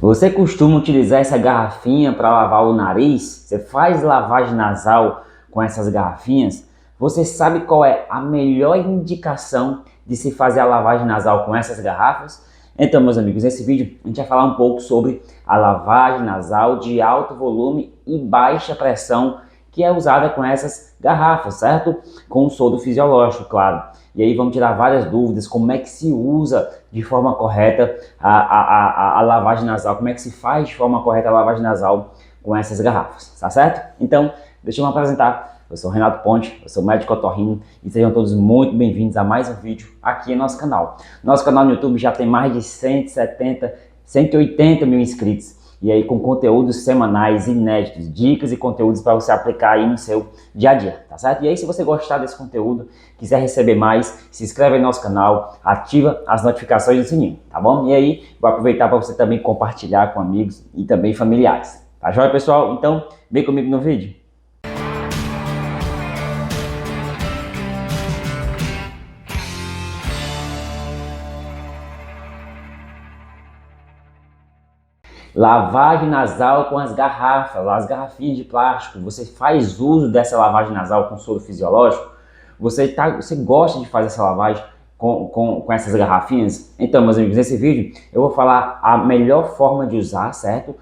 Você costuma utilizar essa garrafinha para lavar o nariz? Você faz lavagem nasal com essas garrafinhas? Você sabe qual é a melhor indicação de se fazer a lavagem nasal com essas garrafas? Então, meus amigos, nesse vídeo a gente vai falar um pouco sobre a lavagem nasal de alto volume e baixa pressão que é usada com essas garrafas, certo? Com o soro fisiológico, claro. E aí vamos tirar várias dúvidas, como é que se usa de forma correta a lavagem nasal, como é que se faz de forma correta a lavagem nasal com essas garrafas, tá certo? Então, deixa eu me apresentar. Eu sou o Renato Ponte, eu sou médico otorrino e sejam todos muito bem-vindos a mais um vídeo aqui no nosso canal. Nosso canal no YouTube já tem mais de 170, 180 mil inscritos. E aí com conteúdos semanais, inéditos, dicas e conteúdos para você aplicar aí no seu dia a dia, tá certo? E aí se você gostar desse conteúdo, quiser receber mais, se inscreve aí no nosso canal, ativa as notificações do sininho, tá bom? E aí vou aproveitar para você também compartilhar com amigos e também familiares. Tá joia, pessoal? Então, vem comigo no vídeo. Lavagem nasal com as garrafas, as garrafinhas de plástico. Você faz uso dessa lavagem nasal com soro fisiológico? Você gosta de fazer essa lavagem com essas garrafinhas? Então, meus amigos, nesse vídeo eu vou falar a melhor forma de usar, certo?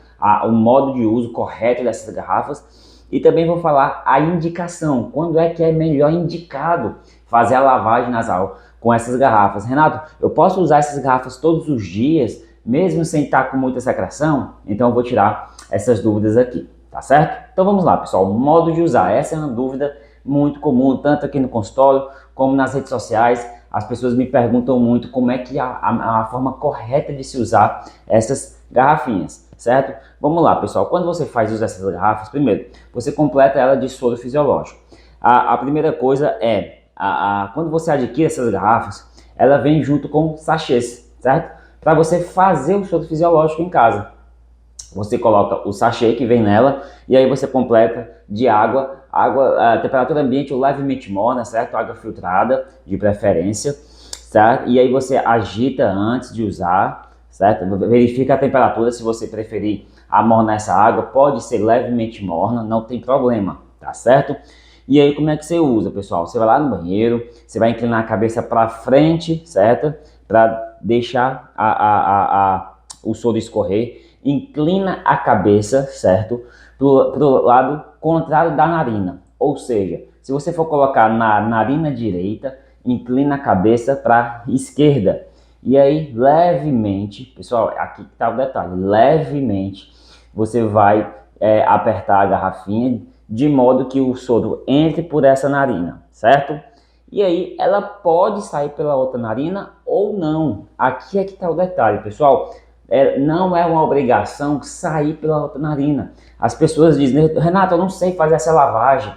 O modo de uso correto dessas garrafas. E também vou falar a indicação, quando é que é melhor indicado fazer a lavagem nasal com essas garrafas. Renato, eu posso usar essas garrafas todos os dias, mesmo sem estar com muita secreção? Então eu vou tirar essas dúvidas aqui, tá certo? Então vamos lá, pessoal, modo de usar. Essa é uma dúvida muito comum, tanto aqui no consultório como nas redes sociais. As pessoas me perguntam muito como é que a forma correta de se usar essas garrafinhas, certo? Vamos lá, pessoal, quando você faz uso dessas garrafas, primeiro, você completa ela de soro fisiológico. A primeira coisa é, quando você adquire essas garrafas, ela vem junto com sachês, certo? Para você fazer o soro fisiológico em casa. Você coloca o sachê que vem nela e aí você completa de água, a temperatura ambiente ou levemente morna, certo? Água filtrada, de preferência, certo? E aí você agita antes de usar, certo? Verifica a temperatura, se você preferir amornar essa água, pode ser levemente morna, não tem problema, tá certo? E aí como é que você usa, pessoal? Você vai lá no banheiro, você vai inclinar a cabeça para frente, certo? Para deixar o soro escorrer, inclina a cabeça, certo? Pro lado contrário da narina, ou seja, se você for colocar na narina direita, inclina a cabeça para esquerda. E aí, levemente, pessoal, aqui está o detalhe, levemente você vai apertar a garrafinha de modo que o soro entre por essa narina, certo? E aí ela pode sair pela outra narina ou não. Aqui é que está o detalhe, pessoal. Não é uma obrigação sair pela outra narina. As pessoas dizem, Renato, eu não sei fazer essa lavagem.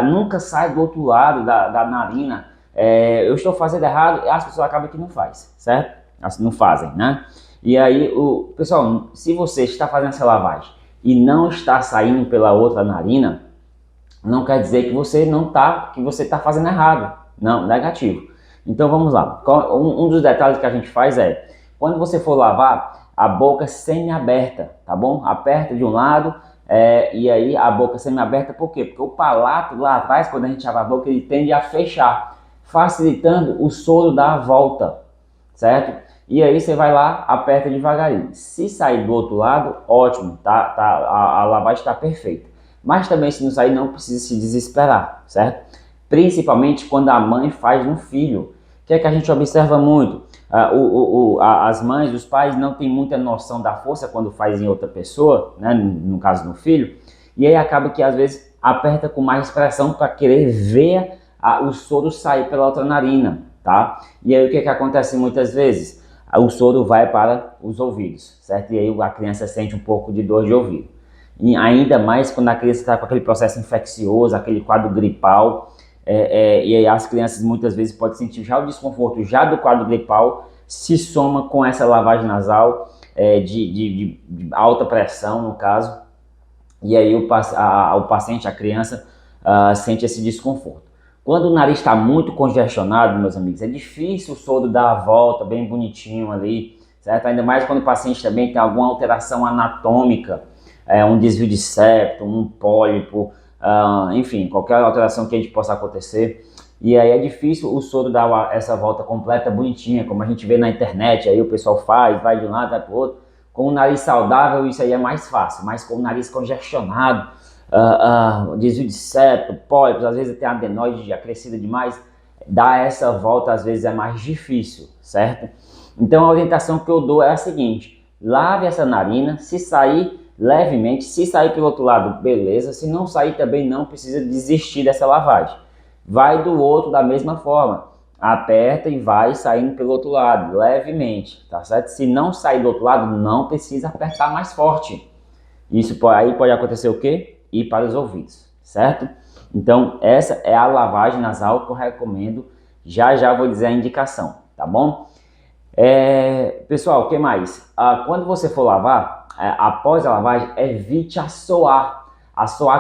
Nunca sai do outro lado da narina. Eu estou fazendo errado. E as pessoas acabam que não faz, certo? Não fazem, né? E aí, pessoal, se você está fazendo essa lavagem e não está saindo pela outra narina, não quer dizer que você está fazendo errado. Não, negativo. Então vamos lá. Um dos detalhes que a gente faz é, quando você for lavar, a boca semi-aberta, tá bom? Aperta de um lado e aí a boca semi-aberta, por quê? Porque o palato lá atrás, quando a gente lava a boca, ele tende a fechar, facilitando o soro dar a volta, certo? E aí você vai lá, aperta devagarinho. Se sair do outro lado, ótimo, tá? A lavagem está perfeita. Mas também, se não sair, não precisa se desesperar, certo? Principalmente quando a mãe faz no filho. O que é que a gente observa muito? As mães, os pais não têm muita noção da força quando faz em outra pessoa, né? No caso no filho, e aí acaba que às vezes aperta com mais pressão para querer ver o soro sair pela outra narina, tá? E aí o que é que acontece muitas vezes? O soro vai para os ouvidos, certo? E aí a criança sente um pouco de dor de ouvido. E ainda mais quando a criança está com aquele processo infeccioso, aquele quadro gripal, e aí as crianças muitas vezes podem sentir já o desconforto já do quadro gripal, se soma com essa lavagem nasal de alta pressão, no caso, e aí o paciente, a criança, sente esse desconforto. Quando o nariz está muito congestionado, meus amigos, é difícil o soro dar a volta bem bonitinho ali, certo? Ainda mais quando o paciente também tem alguma alteração anatômica, um desvio de septo, um pólipo, enfim, qualquer alteração que a gente possa acontecer. E aí é difícil o soro dar essa volta completa, bonitinha, como a gente vê na internet, aí o pessoal faz, vai de um lado, vai para o outro. Com o nariz saudável isso aí é mais fácil, mas com o nariz congestionado, desvio de septo, pólipos, às vezes tem adenoide já crescida demais, dar essa volta às vezes é mais difícil, certo? Então a orientação que eu dou é a seguinte: lave essa narina, se sair levemente, se sair pelo outro lado, beleza, se não sair também não precisa desistir dessa lavagem. Vai do outro da mesma forma, aperta e vai saindo pelo outro lado, levemente, tá certo? Se não sair do outro lado, não precisa apertar mais forte. Isso aí pode acontecer o quê? Ir para os ouvidos, certo? Então essa é a lavagem nasal que eu recomendo. Já já vou dizer a indicação, tá bom? Pessoal, o que mais? Quando você for lavar, após a lavagem, evite assoar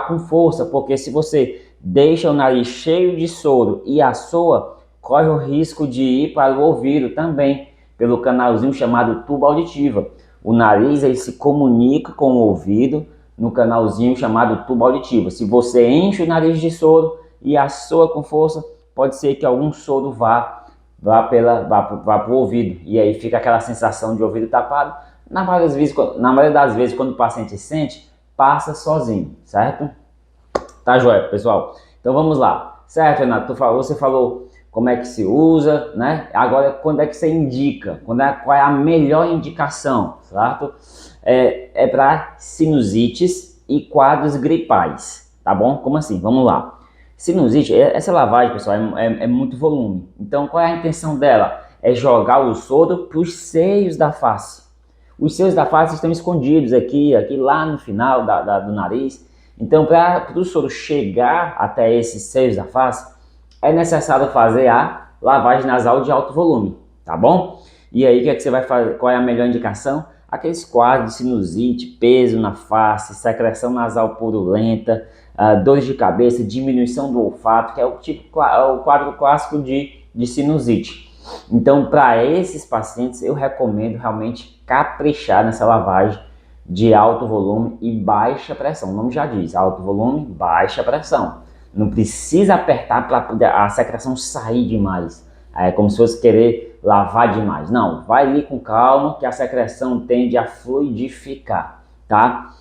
com força, porque se você deixa o nariz cheio de soro e assoa, corre o risco de ir para o ouvido também, pelo canalzinho chamado tuba auditiva. O nariz ele se comunica com o ouvido no canalzinho chamado tuba auditiva. Se você enche o nariz de soro e assoa com força, pode ser que algum soro vá para o ouvido, e aí fica aquela sensação de ouvido tapado. Na maioria das vezes, quando o paciente sente, passa sozinho, certo? Tá joia, pessoal? Então vamos lá. Certo, Renato? Você falou como é que se usa, né? Agora, quando é que você indica? Qual é a melhor indicação, certo? É para sinusites e quadros gripais, tá bom? Como assim? Vamos lá. Sinusite, essa lavagem, pessoal, é muito volume. Então, qual é a intenção dela? É jogar o soro para os seios da face. Os seios da face estão escondidos aqui lá no final do nariz. Então, para o soro chegar até esses seios da face, é necessário fazer a lavagem nasal de alto volume, tá bom? E aí, o que é que você vai fazer? Qual é a melhor indicação? Aqueles quadros de sinusite, peso na face, secreção nasal purulenta, dores de cabeça, diminuição do olfato, que é o quadro clássico de sinusite. Então, para esses pacientes, eu recomendo realmente caprichar nessa lavagem de alto volume e baixa pressão. O nome já diz, alto volume, baixa pressão. Não precisa apertar para poder a secreção sair demais. É como se fosse querer lavar demais. Não, vai ali com calma que a secreção tende a fluidificar, tá?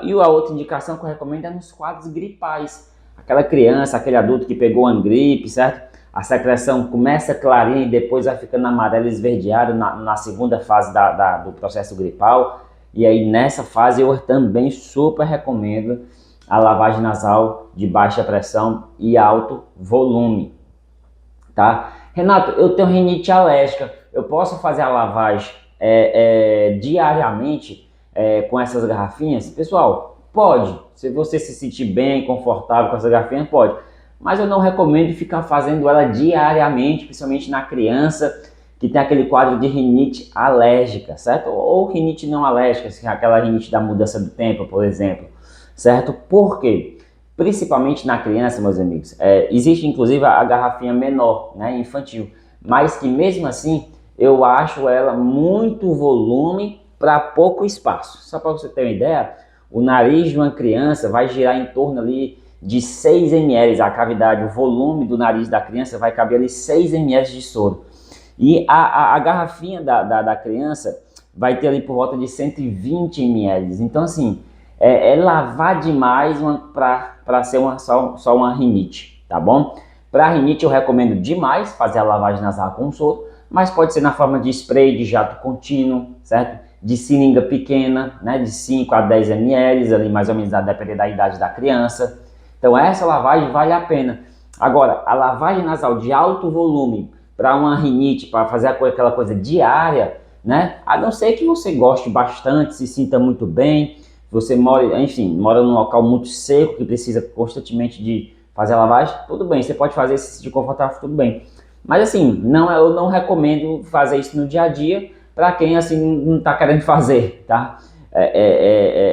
E a outra indicação que eu recomendo é nos quadros gripais. Aquela criança, aquele adulto que pegou uma gripe, certo? A secreção começa clarinha e depois vai ficando amarela esverdeada na segunda fase do processo gripal. E aí nessa fase eu também super recomendo a lavagem nasal de baixa pressão e alto volume, tá? Renato, eu tenho rinite alérgica, eu posso fazer a lavagem diariamente com essas garrafinhas? Pessoal, pode. Se você se sentir bem, confortável com essa garrafinha, pode. Mas eu não recomendo ficar fazendo ela diariamente, principalmente na criança que tem aquele quadro de rinite alérgica, certo? Ou rinite não alérgica, assim, aquela rinite da mudança do tempo, por exemplo, certo? Por quê? Principalmente na criança, meus amigos, existe inclusive a garrafinha menor, né, infantil, mas que mesmo assim eu acho ela muito volume para pouco espaço. Só para você ter uma ideia, o nariz de uma criança vai girar em torno ali de 6 ml, a cavidade, o volume do nariz da criança vai caber ali 6 ml de soro. E a garrafinha da criança vai ter ali por volta de 120 ml. Então assim, lavar demais para ser só uma rinite, tá bom? Para rinite eu recomendo demais fazer a lavagem nasal com soro, mas pode ser na forma de spray de jato contínuo, certo? De seringa pequena, né? De 5 a 10 ml, ali mais ou menos a depender da idade da criança. Então essa lavagem vale a pena. Agora, a lavagem nasal de alto volume para uma rinite, para fazer aquela coisa diária, né? A não ser que você goste bastante, se sinta muito bem, você mora num local muito seco, que precisa constantemente de fazer a lavagem, tudo bem, você pode fazer, se sentir confortável, tudo bem. Mas assim, eu não recomendo fazer isso no dia a dia, para quem assim não está querendo fazer, tá?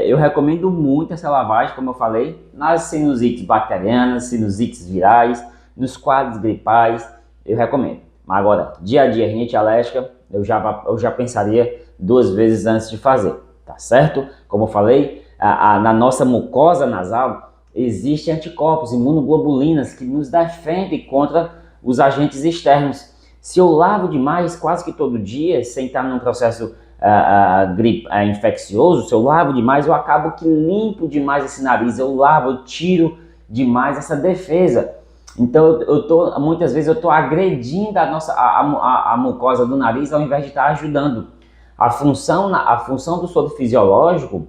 Eu recomendo muito essa lavagem, como eu falei, nas sinusites bacterianas, sinusites virais, nos quadros gripais, eu recomendo. Mas agora, dia a dia, rinite alérgica, eu já pensaria 2 vezes antes de fazer, tá certo? Como eu falei, na nossa mucosa nasal existem anticorpos, imunoglobulinas que nos defendem contra os agentes externos. Se eu lavo demais, quase que todo dia, sem estar num processo infeccioso, se eu lavo demais, eu acabo que limpo demais esse nariz, eu lavo, eu tiro demais essa defesa. Então, muitas vezes eu estou agredindo a mucosa do nariz ao invés de estar ajudando. A função do soro fisiológico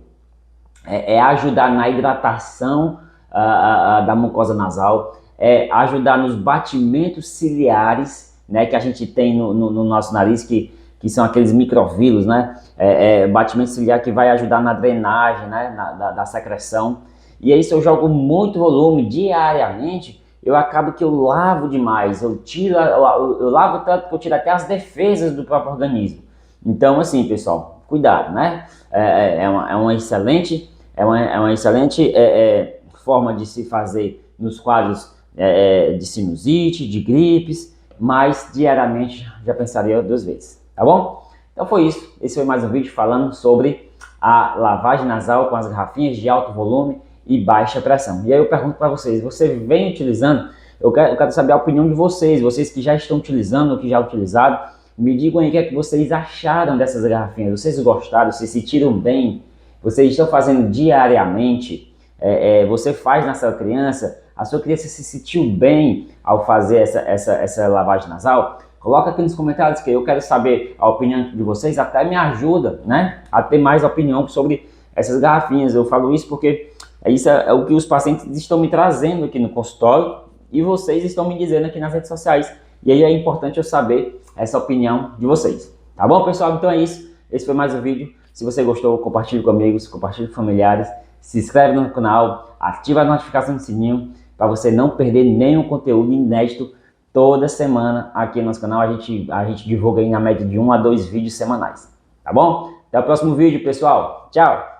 é ajudar na hidratação da mucosa nasal, é ajudar nos batimentos ciliares, né, que a gente tem no nosso nariz, que são aqueles microvírulos, né? Batimento ciliar que vai ajudar na drenagem, né, da secreção. E aí, se eu jogo muito volume diariamente, eu acabo que eu lavo demais, eu lavo tanto que eu tiro até as defesas do próprio organismo. Então, assim, pessoal, cuidado, né? É uma excelente forma de se fazer nos quadros de sinusite, de gripes, mas diariamente já pensaria 2 vezes, tá bom? Então foi isso, esse foi mais um vídeo falando sobre a lavagem nasal com as garrafinhas de alto volume e baixa pressão. E aí eu pergunto para vocês, você vem utilizando? Eu quero saber a opinião de vocês que já estão utilizando ou que já utilizaram. Me digam aí o que é que vocês acharam dessas garrafinhas, vocês gostaram, vocês se sentiram bem, vocês estão fazendo diariamente, você faz na sua criança, a sua criança se sentiu bem ao fazer essa lavagem nasal? Coloca aqui nos comentários que eu quero saber a opinião de vocês, até me ajuda, né, a ter mais opinião sobre essas garrafinhas. Eu falo isso porque isso é o que os pacientes estão me trazendo aqui no consultório e vocês estão me dizendo aqui nas redes sociais. E aí é importante eu saber essa opinião de vocês. Tá bom, pessoal? Então é isso. Esse foi mais um vídeo. Se você gostou, compartilhe com amigos, compartilhe com familiares. Se inscreve no canal, ativa a notificação do sininho para você não perder nenhum conteúdo inédito toda semana aqui no nosso canal. A gente divulga aí na média de 1 a 2 vídeos semanais. Tá bom? Até o próximo vídeo, pessoal. Tchau!